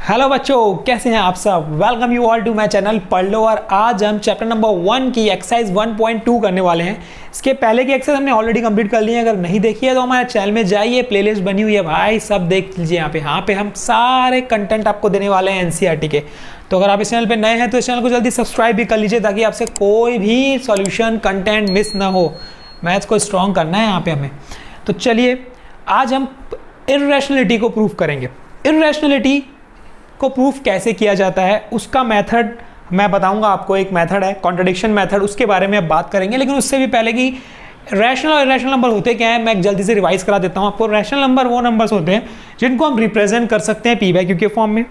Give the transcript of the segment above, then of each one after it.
Hello बच्चों, कैसे हैं आप सब। Welcome you all to my channel पढ़ लो। और आज हम चैप्टर नंबर 1 की एक्सरसाइज 1.2 करने वाले हैं। इसके पहले की एक्सरसाइज हमने ऑलरेडी कंप्लीट कर ली है। अगर नहीं देखी है तो हमारे चैनल में जाइए, प्लेलिस्ट बनी हुई है भाई, सब देख लीजिए। यहाँ पे हम सारे कंटेंट आपको देने वाले हैं एनसीईआरटी के। तो अगर आप इस चैनल पर नए हैं तो इस चैनल को जल्दी सब्सक्राइब भी कर लीजिए, ताकि आपसे कोई भी सॉल्यूशन कंटेंट मिस ना हो। मैथ्स को स्ट्रॉन्ग करना है यहाँ पे हमें। तो चलिए आज हम इर्रेशनलिटी को प्रूफ करेंगे। इर्रेशनलिटी को प्रूफ कैसे किया जाता है उसका मेथड मैं बताऊंगा आपको। एक मेथड है कॉन्ट्रडिक्शन मेथड, उसके बारे में अब बात करेंगे। लेकिन उससे भी पहले कि रैशनल और इरेशनल नंबर होते क्या है, मैं जल्दी से रिवाइज करा देता हूं आपको। रैशनल नंबर वो नंबर्स होते हैं जिनको हम रिप्रेजेंट कर सकते हैं पी बाई क्यू के फॉर्म में,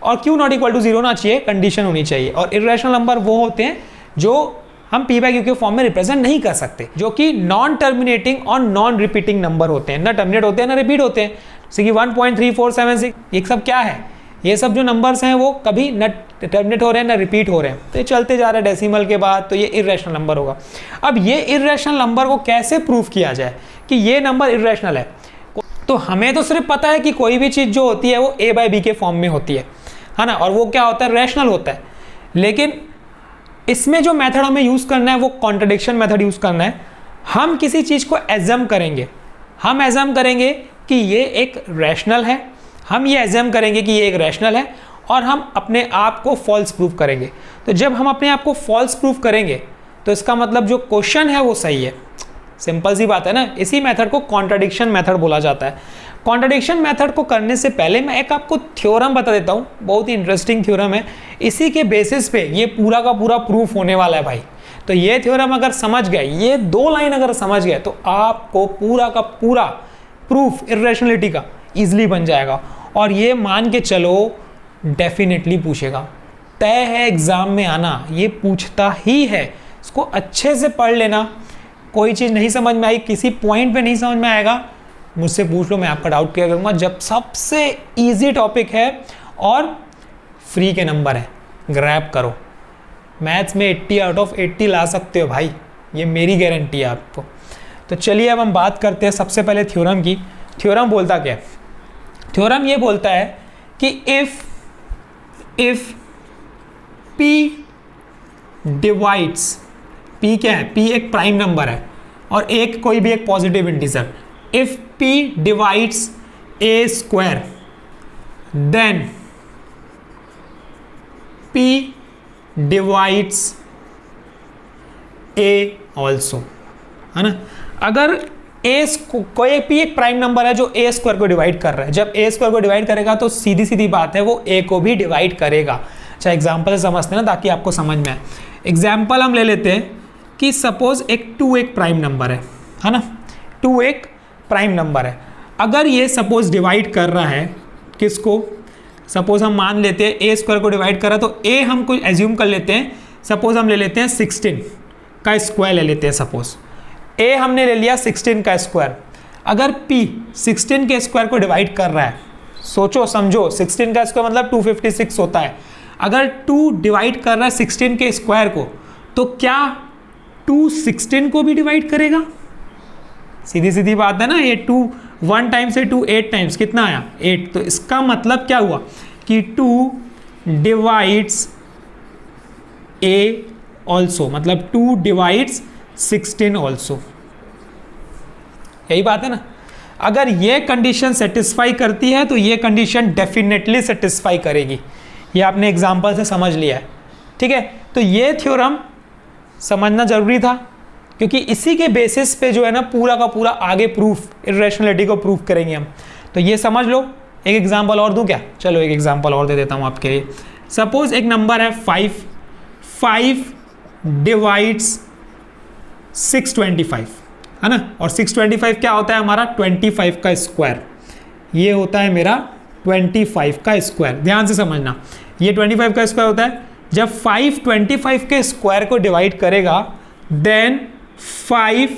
और क्यू नॉट इक्वल टू 0 होना चाहिए, कंडीशन होनी चाहिए। और इरेशनल नंबर वो होते हैं जो हम पी बाई क्यू के फॉर्म में रिप्रेजेंट नहीं कर सकते, जो कि नॉन टर्मिनेटिंग और नॉन रिपीटिंग नंबर होते हैं। ना टर्मिनेट होते हैं ना रिपीट होते हैं। जैसे कि 1.3476 ये सब क्या है, ये सब जो नंबर्स हैं वो कभी न टर्मिनेट हो रहे हैं ना रिपीट हो रहे हैं। तो ये चलते जा रहे हैं डेसिमल के बाद, तो ये इर्रेशनल नंबर होगा। अब ये इर्रेशनल नंबर को कैसे प्रूफ किया जाए कि ये नंबर इर्रेशनल है। तो हमें तो सिर्फ पता है कि कोई भी चीज़ जो होती है वो ए बाई बी के फॉर्म में होती है ना, और वो क्या होता है, रैशनल होता है। लेकिन इसमें जो मेथड हमें यूज़ करना है वो कॉन्ट्रडिक्शन मेथड यूज़ करना है। हम किसी चीज़ को एजम करेंगे, हम एजम करेंगे कि ये एक रैशनल है, हम ये एज्यूम करेंगे कि ये एक रैशनल है, और हम अपने आप को फॉल्स प्रूफ करेंगे। तो जब हम अपने आप को फॉल्स प्रूफ करेंगे तो इसका मतलब जो क्वेश्चन है वो सही है। सिंपल सी बात है ना। इसी मेथड को कॉन्ट्रडिक्शन मेथड बोला जाता है। कॉन्ट्रडिक्शन मेथड को करने से पहले मैं एक आपको थ्योरम बता देता हूँ, बहुत ही इंटरेस्टिंग थ्योरम है। इसी के बेसिस पे ये पूरा का पूरा प्रूफ होने वाला है भाई। तो ये थ्योरम अगर समझ गए, ये 2 लाइन अगर समझ गए, तो आपको पूरा का पूरा प्रूफ इर्रेशनलिटी का ईजिली बन जाएगा। और ये मान के चलो डेफिनेटली पूछेगा, तय है एग्जाम में आना, ये पूछता ही है। इसको अच्छे से पढ़ लेना। कोई चीज़ नहीं समझ में आई, किसी पॉइंट पे नहीं समझ में आएगा, मुझसे पूछ लो, मैं आपका डाउट क्लियर करूँगा। जब सबसे इजी टॉपिक है और फ्री के नंबर है, ग्रैब करो। मैथ्स में 80 आउट ऑफ 80 ला सकते हो भाई, ये मेरी गारंटी है आपको। तो चलिए अब हम बात करते हैं सबसे पहले थ्योरम की। थ्योरम बोलता क्या है? थ्योरम ये बोलता है कि इफ P डिवाइड्स, P क्या है, P एक प्राइम नंबर है और एक कोई भी एक positive integer. If P divides a square then P divides a also, है ना। अगर कोई P एक प्राइम नंबर है जो a स्क्वायर को डिवाइड कर रहा है, जब a स्क्वायर को डिवाइड करेगा तो सीधी सीधी बात है वो a को भी डिवाइड करेगा। अच्छा एग्जाम्पल से समझते हैं ना, ताकि आपको समझ में आए। एग्जाम्पल हम ले लेते हैं कि सपोज एक 2 एक प्राइम नंबर है ना। 2 एक प्राइम नंबर है। अगर ये सपोज डिवाइड कर रहा है किसको, सपोज हम मान लेते हैं a स्क्वायर को डिवाइड कर रहा है, तो a हम कोई एज्यूम कर लेते हैं, सपोज हम ले लेते हैं 16 का स्क्वायर ले लेते हैं। सपोज a हमने ले लिया 16 का स्क्वायर। अगर p 16 के स्क्वायर को डिवाइड कर रहा है, सोचो समझो, 16 का स्क्वायर मतलब 256 होता है। अगर 2 डिवाइड कर रहा है 16 के स्क्वायर को, तो क्या 2 16 को भी डिवाइड करेगा? सीधी सीधी बात है ना। ये 2 1 टाइम से 2 8 टाइम्स कितना आया, 8। तो इसका मतलब क्या हुआ कि 2 डिवाइड्स a ऑल्सो, मतलब 2 डिवाइड्स 16 ऑल्सो। यही बात है ना। अगर ये कंडीशन सेटिस्फाई करती है तो ये कंडीशन डेफिनेटली सेटिस्फाई करेगी। ये आपने एग्जांपल से समझ लिया है, ठीक है। तो ये थ्योरम समझना जरूरी था, क्योंकि इसी के बेसिस पे जो है ना पूरा का पूरा आगे प्रूफ, इर्रेशनलिटी को प्रूफ करेंगे हम। तो ये समझ लो। एक एग्जांपल और दूं क्या? चलो एक एग्जांपल और दे देता हूं आपके लिए। सपोज एक नंबर है 5 डिवाइड्स 625, है ना। और 625 क्या होता है हमारा, 25 का स्क्वायर। ये होता है मेरा 25 का स्क्वायर। ध्यान से समझना, ये 25 का स्क्वायर होता है। जब 5 25 के स्क्वायर को डिवाइड करेगा, देन 5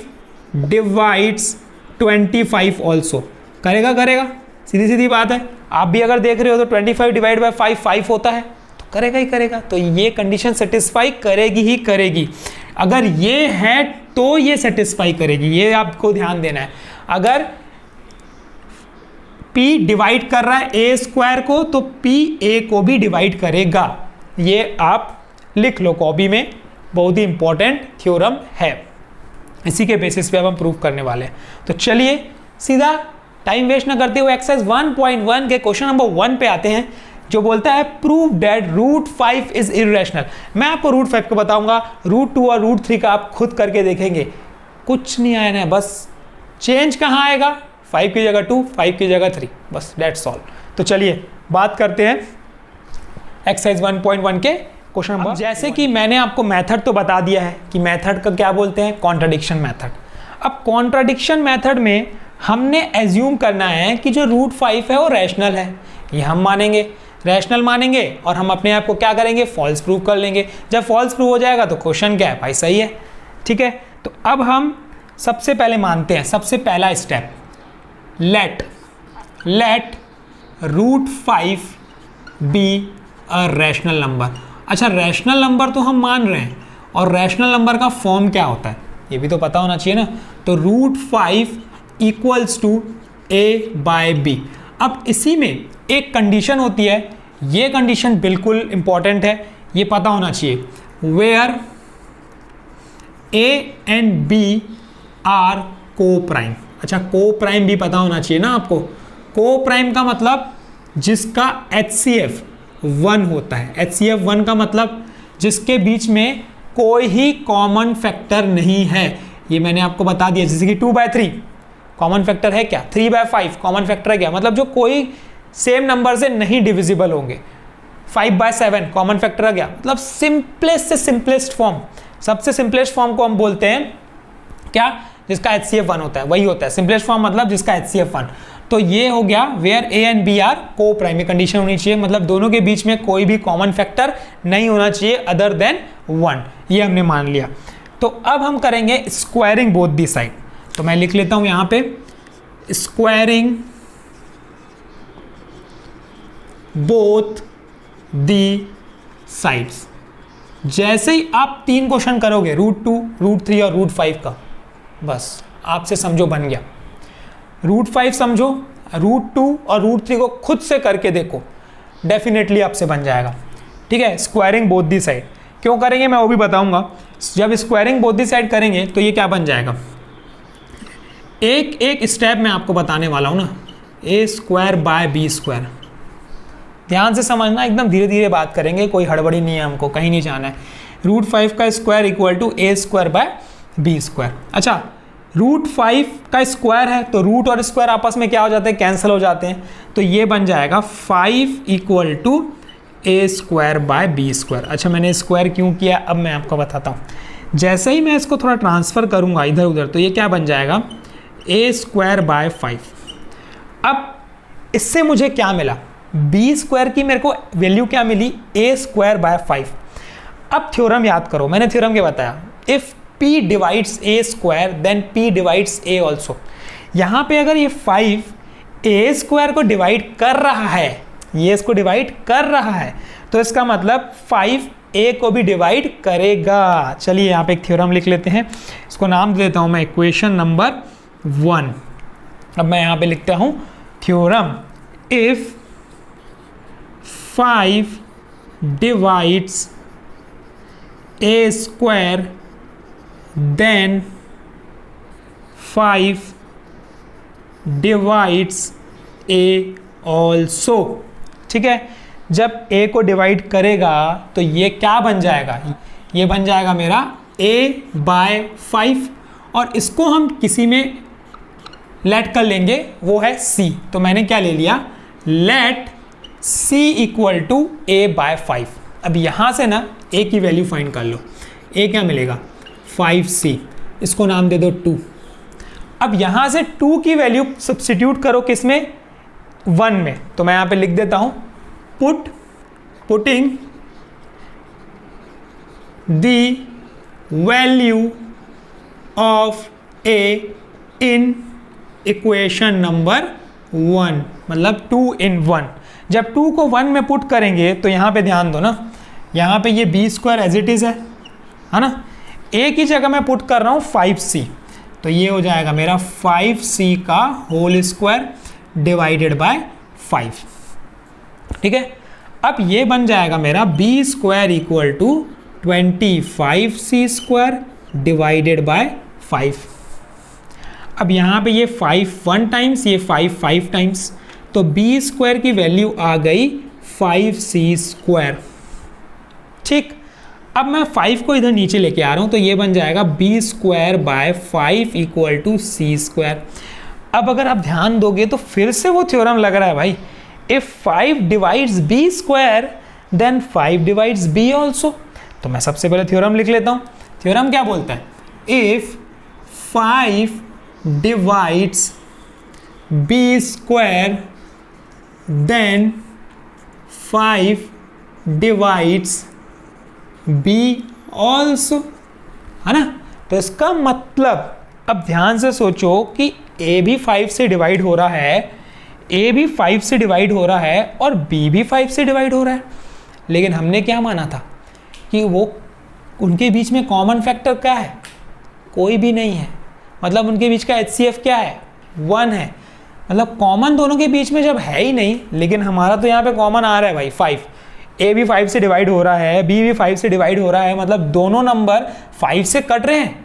डिवाइड्स 25 ऑल्सो करेगा। सीधी सीधी बात है। आप भी अगर देख रहे हो तो 25 डिवाइड बाय 5 5 होता है, तो करेगा ही करेगा। तो ये कंडीशन सेटिस्फाई करेगी ही करेगी। अगर ये है तो ये सेटिस्फाई करेगी, ये आपको ध्यान देना है। अगर P डिवाइड कर रहा है ए स्क्वायर को, तो P A को भी डिवाइड करेगा। ये आप लिख लो कॉपी में, बहुत ही इंपॉर्टेंट थ्योरम है। इसी के बेसिस पे अब हम प्रूव करने वाले हैं। तो चलिए सीधा टाइम वेस्ट ना करते हुए एक्सरसाइज 1.1 के क्वेश्चन नंबर 1 पे आते हैं, जो बोलता है prove that root 5 is irrational. मैं आपको रूट 5 को बताऊंगा, रूट 2 और रूट 3 का आप खुद करके देखेंगे। कुछ नहीं आया ना, बस चेंज कहाँ आएगा, 5 की जगह 2, 5 की जगह 3, बस दैट्स ऑल। तो चलिए बात करते हैं एक्सरसाइज 1.1 के क्वेश्चन नंबर। जैसे कि मैंने आपको मेथड तो बता दिया है कि मेथड का क्या बोलते हैं, कॉन्ट्राडिक्शन मेथड। अब कॉन्ट्राडिक्शन मेथड में हमने एज्यूम करना है कि जो रूट 5 है वो रैशनल है, ये हम मानेंगे, रैशनल मानेंगे, और हम अपने आप को क्या करेंगे, फॉल्स प्रूव कर लेंगे। जब फॉल्स प्रूव हो जाएगा तो क्वेश्चन क्या है भाई, सही है। ठीक है, तो अब हम सबसे पहले मानते हैं, सबसे पहला step, let root 5 be a rational number. अच्छा, रैशनल नंबर तो हम मान रहे हैं, और रैशनल नंबर का फॉर्म क्या होता है ये भी तो पता होना चाहिए ना। तो root 5 equals to a by b. अब इसी में एक कंडीशन होती है, ये कंडीशन बिल्कुल इंपॉर्टेंट है, ये पता होना चाहिए, where a and b are coprime. अच्छा, को प्राइम भी पता होना चाहिए ना आपको। को प्राइम का मतलब जिसका HCF 1 होता है। HCF 1 का मतलब जिसके बीच में कोई ही कॉमन फैक्टर नहीं है। ये मैंने आपको बता दिया, जैसे कि 2/3 कॉमन फैक्टर है क्या, 3/5 कॉमन फैक्टर है क्या, मतलब जो कोई सेम नंबर से नहीं डिविजिबल होंगे। 5/7 कॉमन फैक्टर है क्या, मतलब सिंपलेस्ट से सिंपलेस्ट फॉर्म, सबसे सिंपलेस्ट फॉर्म को हम बोलते हैं क्या, जिसका HCF 1 होता है, वही होता है सिंपलेस्ट फॉर्म, मतलब जिसका HCF 1। तो ये हो गया where a and b are coprime. Condition होनी चाहिए, मतलब दोनों के बीच में कोई भी कॉमन फैक्टर नहीं होना चाहिए अदर देन 1। ये हमने मान लिया। तो अब हम करेंगे स्क्वायरिंग बोथ दी साइड। तो मैं लिख लेता हूं यहां पे स्क्वायरिंग बोथ दी साइड्स। जैसे ही आप 3 क्वेश्चन करोगे, रूट 2, रूट 3 और रूट 5 का, बस आपसे समझो बन गया। रूट 5 समझो, रूट 2 और रूट 3 को खुद से करके देखो, डेफिनेटली आपसे बन जाएगा। ठीक है, स्क्वायरिंग बोथ दी साइड क्यों करेंगे मैं वो भी बताऊंगा। जब स्क्वायरिंग बोथ दी साइड करेंगे तो ये क्या बन जाएगा, एक एक स्टेप मैं आपको बताने वाला हूं ना, ए स्क्वायर बाय बी स्क्वायर। ध्यान से समझना, एकदम धीरे धीरे बात करेंगे, कोई हड़बड़ी नहीं है, हमको कहीं नहीं जाना है। रूट 5 का square equal to a square by b square. अच्छा, रूट 5 का स्क्वायर है तो रूट और स्क्वायर आपस में क्या हो जाते हैं, कैंसिल हो जाते हैं। तो ये बन जाएगा 5 equal to a square by b square. अच्छा, मैंने स्क्वायर क्यों किया अब मैं आपको बताता हूँ। जैसे ही मैं इसको थोड़ा ट्रांसफ़र करूँगा इधर उधर, तो ये क्या बन जाएगा, ए स्क्वायर बाय 5। अब इससे मुझे क्या मिला, बी स्क्वायर की मेरे को वैल्यू क्या मिली, ए स्क्वायर बाय 5। अब थ्योरम याद करो, मैंने थ्योरम क्या बताया, if P divides a square then P divides a also. यहाँ पे अगर ये 5 ए स्क्वायर को डिवाइड कर रहा है, ये इसको डिवाइड कर रहा है, तो इसका मतलब 5 ए को भी डिवाइड करेगा। चलिए यहाँ पे एक थ्योरम लिख लेते हैं, इसको नाम दे देता हूँ मैं इक्वेशन नंबर 1। अब मैं यहाँ पे लिखता हूँ theorem, if 5 divides a square then 5 divides a also। ठीक है, जब a को डिवाइड करेगा तो ये क्या बन जाएगा, ये बन जाएगा मेरा a बाय 5, और इसको हम किसी में लेट कर लेंगे, वो है c। तो मैंने क्या ले लिया, let c equal to a by 5। अब यहाँ से ना a की वैल्यू फाइंड कर लो, a क्या मिलेगा, 5c, इसको नाम दे दो 2। अब यहां से 2 की वैल्यू सब्स्टिट्यूट करो किस में, 1 में। तो मैं यहां पे लिख देता हूं putting the value of a in equation number 1, मतलब 2 in 1। जब 2 को 1 में पुट करेंगे तो यहां पे ध्यान दो ना, यहां पे ये b square as it is है ना, ए की जगह मैं पुट कर रहा हूँ 5c, तो ये हो जाएगा मेरा 5c का होल स्क्वायर डिवाइडेड बाय 5। ठीक है, अब ये बन जाएगा मेरा b square equal to 25c square divided by 5। अब यहाँ पे ये 5 1 टाइम्स, ये 5 5 टाइम्स, तो बी स्क्वायर की वैल्यू आ गई 5c स्क्वायर। ठीक, अब मैं 5 को इधर नीचे लेके आ रहा हूँ, तो ये बन जाएगा b square by 5 equal to c square. अब अगर आप ध्यान दोगे तो फिर से वो थ्योरम लग रहा है भाई, if 5 divides b square then 5 divides b also. तो मैं सबसे पहले थ्योरम लिख लेता हूँ। थ्योरम क्या बोलता है, if 5 divides b square then 5 divides b also, है ना। तो इसका मतलब अब ध्यान से सोचो कि ए भी 5 से डिवाइड हो रहा है, ए भी 5 से डिवाइड हो रहा है और बी भी 5 से डिवाइड हो रहा है, लेकिन हमने क्या माना था कि वो उनके बीच में कॉमन फैक्टर क्या है, कोई भी नहीं है। मतलब उनके बीच का HCF क्या है, 1 है। मतलब कॉमन दोनों के बीच में जब है ही नहीं, लेकिन हमारा तो यहाँ पे कॉमन आ रहा है भाई 5, ए भी 5 से डिवाइड हो रहा है, बी भी 5 से डिवाइड हो रहा है, मतलब दोनों नंबर 5 से कट रहे हैं।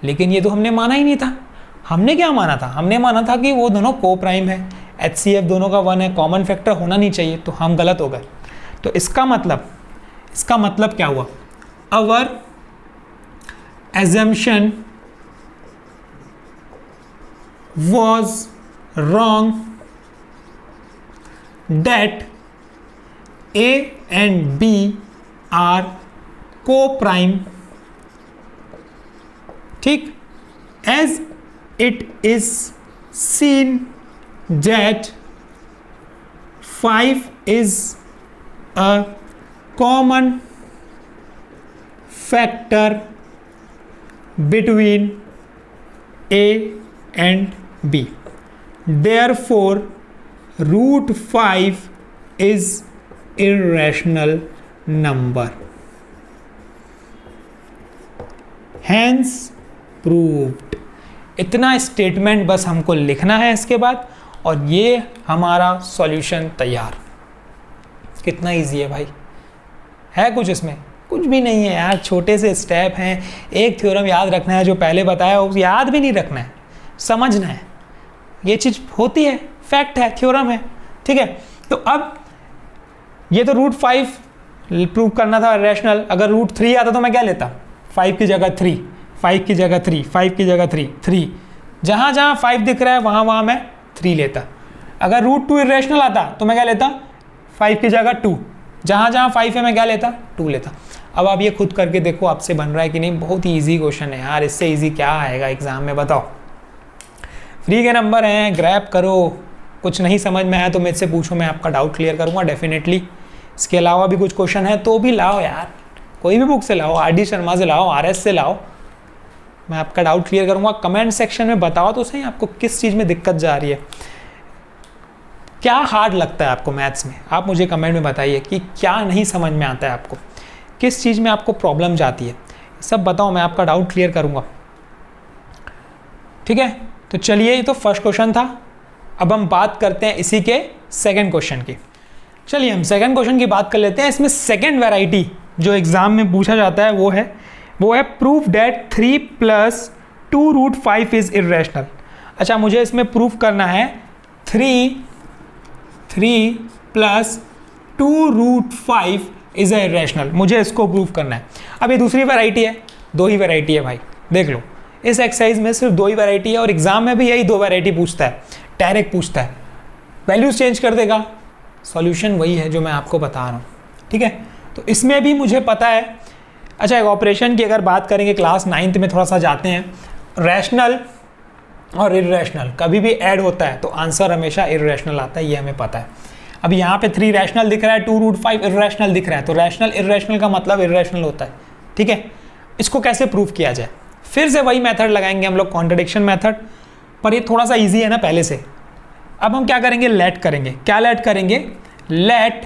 लेकिन ये तो हमने माना ही नहीं था। हमने क्या माना था, हमने माना था कि वो दोनों को प्राइम है, HCF दोनों का 1 है, कॉमन फैक्टर होना नहीं चाहिए, तो हम गलत हो गए। तो इसका मतलब क्या हुआ, अवर assumption was wrong that A and B are co-prime, ठीक, as it is seen that 5 is a common factor between A and B. Therefore, root 5 is irrational number. Hence proved. इतना स्टेटमेंट बस हमको लिखना है इसके बाद, और ये हमारा सॉल्यूशन तैयार। कितना इजी है भाई, है कुछ इसमें? कुछ भी नहीं है यार, छोटे से स्टेप हैं। एक थ्योरम याद रखना है, जो पहले बताया वो याद भी नहीं रखना है, समझना है। ये चीज़ होती है, फैक्ट है, थ्योरम है, ठीक है। तो अब ये तो रूट 5 प्रूव करना था रैशनल। अगर रूट 3 आता तो मैं क्या लेता, 5 की जगह 3, 5 की जगह 3, 5 की जगह 3, 3, जहाँ जहाँ 5 दिख रहा है वहाँ वहाँ मैं 3 लेता। अगर रूट 2 इरेशनल आता तो मैं क्या लेता, 5 की जगह 2, जहाँ जहाँ 5 है मैं क्या लेता, 2 लेता। अब आप ये खुद करके देखो आपसे बन रहा है कि नहीं। बहुत ही ईजी क्वेश्चन है यार, इससे ईजी क्या आएगा एग्जाम में, बताओ। फ्री के नंबर हैं, ग्रैब करो। कुछ नहीं समझ में आया तो मुझसे पूछो, मैं आपका डाउट क्लियर करूँगा डेफिनेटली। इसके अलावा भी कुछ क्वेश्चन है तो भी लाओ यार, कोई भी बुक से लाओ, RD शर्मा से लाओ, RS से लाओ, मैं आपका डाउट क्लियर करूँगा। कमेंट सेक्शन में बताओ तो सही आपको किस चीज़ में दिक्कत जा रही है, क्या हार्ड लगता है आपको मैथ्स में। आप मुझे कमेंट में बताइए कि क्या नहीं समझ में आता है आपको, किस चीज़ में आपको प्रॉब्लम जाती है, सब बताओ, मैं आपका डाउट क्लियर करूँगा। ठीक है, तो चलिए, ये तो फर्स्ट क्वेश्चन था। अब हम बात करते हैं इसी के सेकंड क्वेश्चन की। चलिए हम सेकंड क्वेश्चन की बात कर लेते हैं। इसमें सेकंड वैरायटी जो एग्जाम में पूछा जाता है वो है proof that 3 + 2 root 5 is irrational. अच्छा, मुझे इसमें प्रूफ करना है 3 + 2 रूट 5 इज इरेशनल, मुझे इसको प्रूफ करना है। अब ये दूसरी वैरायटी है, 2 ही वैरायटी है भाई, देख लो। इस एक्सरसाइज में सिर्फ 2 ही वैरायटी है और एग्जाम में भी यही 2 वैरायटी पूछता है, डायरेक्ट पूछता है, वैल्यूज चेंज कर देगा, सॉल्यूशन वही है जो मैं आपको बता रहा हूँ। ठीक है, तो इसमें भी मुझे पता है। अच्छा, एक ऑपरेशन की अगर बात करेंगे, क्लास 9th में थोड़ा सा जाते हैं, रैशनल और इरेशनल कभी भी ऐड होता है तो आंसर हमेशा इरेशनल आता है, ये हमें पता है। अब यहाँ पे 3 रैशनल दिख रहा है, 2 रूट 5 इरेशनल दिख रहा है, तो रैशनल इरेशनल का मतलब इरेशनल होता है। ठीक है, इसको कैसे प्रूव किया जाए, फिर से वही मेथड लगाएंगे हम लोग, कॉन्ट्रडिक्शन मेथड, पर ये थोड़ा सा ईजी है ना पहले से। अब हम क्या करेंगे, लेट करेंगे। क्या लेट करेंगे, let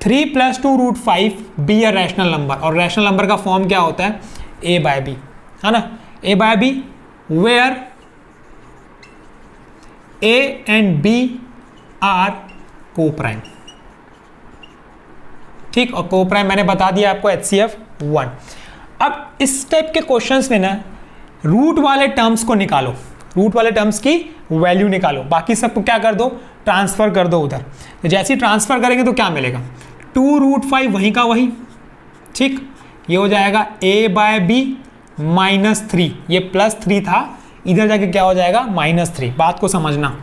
3 + 2 root 5 be a rational number, और रैशनल नंबर का फॉर्म क्या होता है, A/B, है ना, A/B, where A and B are coprime, ठीक, और को प्राइम मैंने बता दिया आपको HCF 1। अब इस टाइप के क्वेश्चंस में ना रूट वाले टर्म्स को निकालो, रूट वाले टर्म्स की वैल्यू निकालो, बाकी सबको क्या कर दो, ट्रांसफर कर दो उधर। तो जैसे ही ट्रांसफर करेंगे तो क्या मिलेगा, 2√5 वहीं का वहीं, ठीक, ये हो जाएगा A/B -3, ये +3 था, इधर जाके क्या हो जाएगा -3, बात को समझना,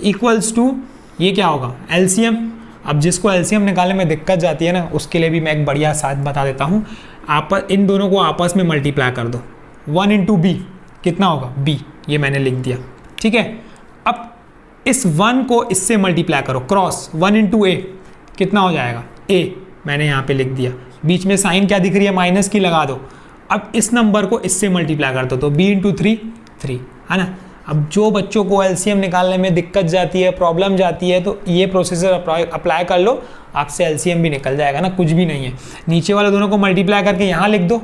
इक्वल्स टू ये क्या होगा LCM। अब जिसको LCM निकालने में दिक्कत जाती है ना, उसके लिए भी मैं एक बढ़िया साथ बता देता हूँ, आप इन दोनों को आपस में मल्टीप्लाई कर दो, 1 × B कितना होगा B, ये मैंने लिख दिया, ठीक है। अब इस 1 को इससे मल्टीप्लाई करो, क्रॉस 1 × A कितना हो जाएगा A, मैंने यहाँ पे लिख दिया, बीच में साइन क्या दिख रही है, माइनस की लगा दो। अब इस नंबर को इससे मल्टीप्लाई कर दो तो B × 3 3, है ना। अब जो बच्चों को LCM निकालने में दिक्कत जाती है, प्रॉब्लम जाती है, तो ये प्रोसीजर अप्लाई कर लो, आपसे LCM भी निकल जाएगा ना, कुछ भी नहीं है। नीचे वाले दोनों को मल्टीप्लाई करके यहाँ लिख दो,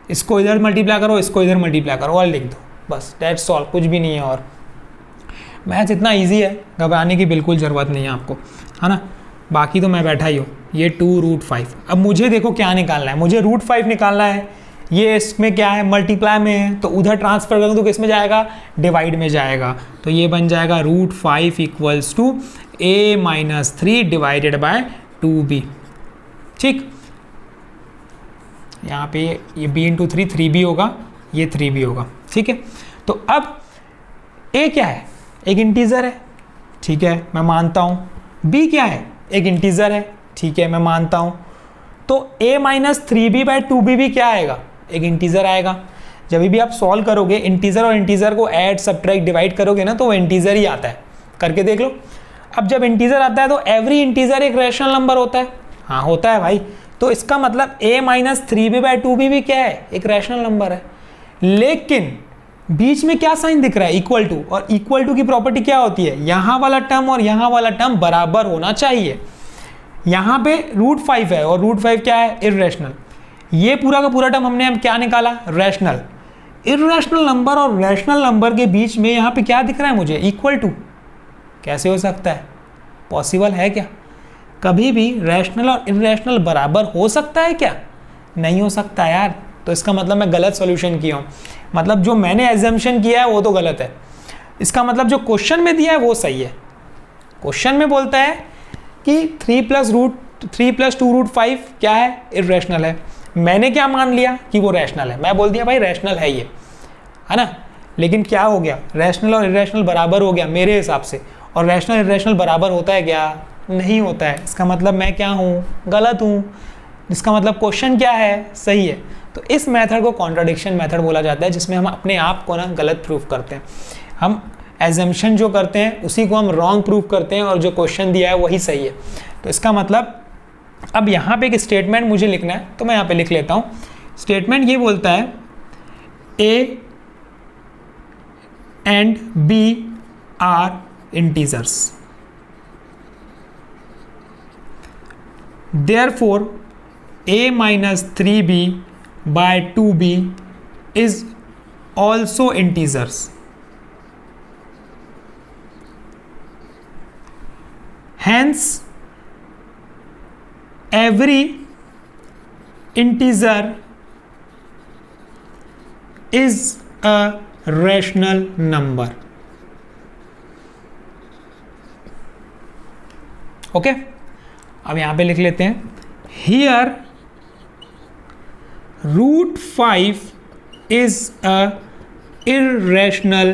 इसको इधर मल्टीप्लाई करो, इसको इधर मल्टीप्लाई करो और लिख दो, बस दैट्स ऑल, कुछ भी नहीं है। और मैथ इतना ईजी है, घबराने की बिल्कुल ज़रूरत नहीं है आपको, है ना। बाकी तो मैं बैठा ही हूँ, ये 2√5। अब मुझे देखो क्या निकालना है, मुझे √5 निकालना है, ये इसमें क्या है, मल्टीप्लाई में है, तो उधर ट्रांसफर करूँ तो किस में जाएगा, डिवाइड में जाएगा, तो ये बन जाएगा √5 equals to A - 3 divided by 2B, ठीक। यहाँ पे ये B × 3 3B होगा, ये 3B होगा, ठीक है। तो अब A क्या है, एक इंटीजर है, ठीक है, मैं मानता हूँ। B क्या है, एक इंटीजर है, ठीक है, मैं मानता हूँ। तो A - 3B/2B भी क्या आएगा, एक इंटीजर आएगा। जब भी आप सॉल्व करोगे, इंटीजर और इंटीजर को ऐड, सब्ट्रैक्ट, डिवाइड करोगे ना, तो वो इंटीजर ही आता है, करके देख लो। अब जब इंटीजर आता है तो एवरी इंटीजर एक रैशनल नंबर होता है, हाँ होता है भाई। तो इसका मतलब A - 3B/2B भी क्या है, एक रैशनल नंबर है। लेकिन बीच में क्या साइन दिख रहा है, इक्वल टू, और इक्वल टू की प्रॉपर्टी क्या होती है, यहाँ वाला टर्म और यहाँ वाला टर्म बराबर होना चाहिए। यहाँ पे √5 है और √5 क्या है, इर्रेशनल। ये पूरा का पूरा टर्म हमने क्या निकाला, रैशनल। इर्रेशनल नंबर और रैशनल नंबर के बीच में यहाँ पे क्या दिख रहा है मुझे, इक्वल टू। कैसे हो सकता है, पॉसिबल है क्या, कभी भी रैशनल और इर्रेशनल बराबर हो सकता है क्या, नहीं हो सकता यार। तो इसका मतलब मैं गलत सॉल्यूशन किया हूँ, मतलब जो मैंने एजम्पशन किया है वो तो गलत है। इसका मतलब जो क्वेश्चन में दिया है वो सही है। क्वेश्चन में बोलता है कि 3 + 2√5 क्या है, इर्रेशनल है। मैंने क्या मान लिया कि वो रैशनल है, मैं बोल दिया भाई रैशनल है ये, है ना। लेकिन क्या हो गया, रैशनल और इर्रेशनल बराबर हो गया मेरे हिसाब से। और रैशनल इर्रेशनल बराबर होता है क्या, नहीं होता है। इसका मतलब मैं क्या हूँ, गलत हूँ। इसका मतलब क्वेश्चन क्या है, सही है। तो इस मेथड को कॉन्ट्राडिक्शन मेथड बोला जाता है, जिसमें हम अपने आप को ना गलत प्रूफ करते हैं। हम एजम्पशन जो करते हैं उसी को हम रॉन्ग प्रूफ करते हैं, और जो क्वेश्चन दिया है वही सही है। तो इसका मतलब अब यहाँ पे एक स्टेटमेंट मुझे लिखना है, तो मैं यहाँ पे लिख लेता हूँ। स्टेटमेंट ये बोलता है A and B are integers, therefore A - 3B/2B is also integers. Hence every integer is a rational number. Okay, अब यहां पे लिख लेते हैं, here √5 is a irrational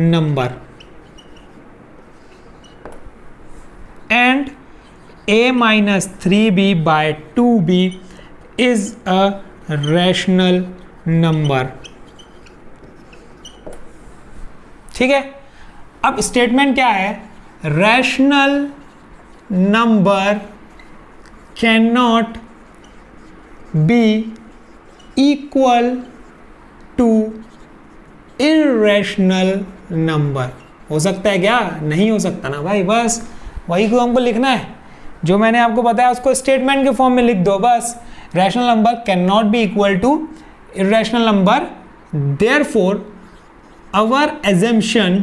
number and A - 3B/2B is a rational number. ठीक है। अब statement क्या है, rational number can not be equal to irrational number. हो सकता है क्या, नहीं हो सकता ना भाई। बस वही को हमको लिखना है, जो मैंने आपको बताया उसको स्टेटमेंट के फॉर्म में लिख दो बस। Rational number can not be equal to irrational number, therefore our assumption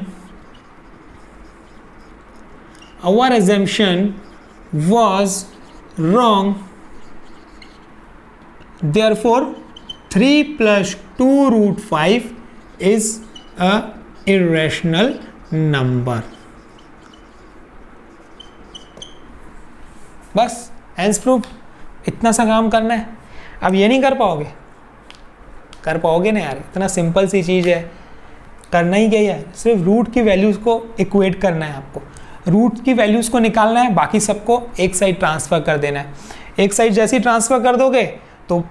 our assumption was wrong, therefore 3 plus 2 root 5 is a irrational number. बस हेंस प्रूफ, इतना सा काम करना है। अब ये नहीं कर पाओगे ना यार, इतना सिंपल सी चीज़ है, करना ही क्या है, सिर्फ रूट की वैल्यूज़ को इक्वेट करना है आपको, रूट की वैल्यूज़ को निकालना है, बाकी सबको एक साइड ट्रांसफ़र कर देना है। एक साइड जैसे ही ट्रांसफ़र कर दोगे तो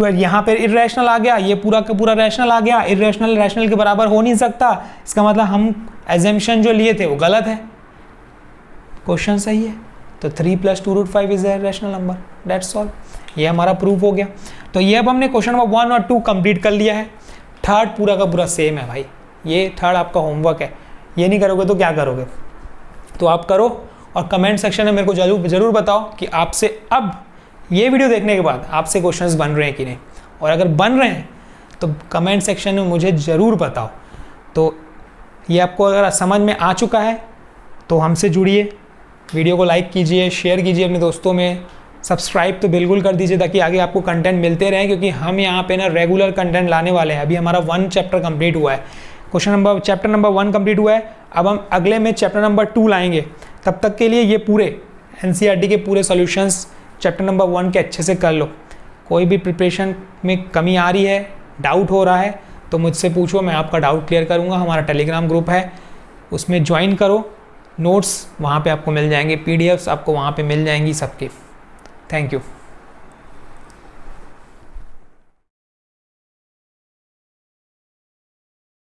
यहाँ पे इरेशनल आ गया, ये पूरा का पूरा रैशनल आ गया, इरेशनल रैशनल के बराबर हो नहीं सकता, इसका मतलब हम एजम्पशन जो लिए थे वो गलत है, क्वेश्चन सही है। तो 3 plus 2 root 5 is a rational number, that's all. ये हमारा प्रूफ हो गया। तो ये अब हमने क्वेश्चन नंबर 1 और 2 कंप्लीट कर लिया है। थर्ड पूरा का पूरा सेम है भाई, ये थर्ड आपका होमवर्क है, ये नहीं करोगे तो क्या करोगे, तो आप करो और कमेंट सेक्शन में मेरे को जरूर बताओ कि आपसे अब ये वीडियो देखने के बाद आपसे क्वेश्चंस बन रहे हैं कि नहीं, और अगर बन रहे हैं तो कमेंट सेक्शन में मुझे ज़रूर बताओ। तो ये आपको अगर समझ में आ चुका है तो हमसे जुड़िए, वीडियो को लाइक कीजिए, शेयर कीजिए अपने दोस्तों में, सब्सक्राइब तो बिल्कुल कर दीजिए ताकि आगे आपको कंटेंट मिलते रहें, क्योंकि हम यहाँ पे ना रेगुलर कंटेंट लाने वाले हैं। अभी हमारा 1 चैप्टर कंप्लीट हुआ है, चैप्टर नंबर 1 कंप्लीट हुआ है, अब हम अगले में चैप्टर नंबर 2 लाएंगे। तब तक के लिए ये पूरे NCERT के पूरे सॉल्यूशंस चैप्टर नंबर 1 के अच्छे से कर लो। कोई भी प्रिपरेशन में कमी आ रही है, डाउट हो रहा है तो मुझसे पूछो, मैं आपका डाउट क्लियर करूँगा। हमारा टेलीग्राम ग्रुप है, उसमें ज्वाइन करो, नोट्स वहाँ पे आपको मिल जाएंगे, PDFs आपको वहाँ पे मिल जाएंगी सबकी। Thank you.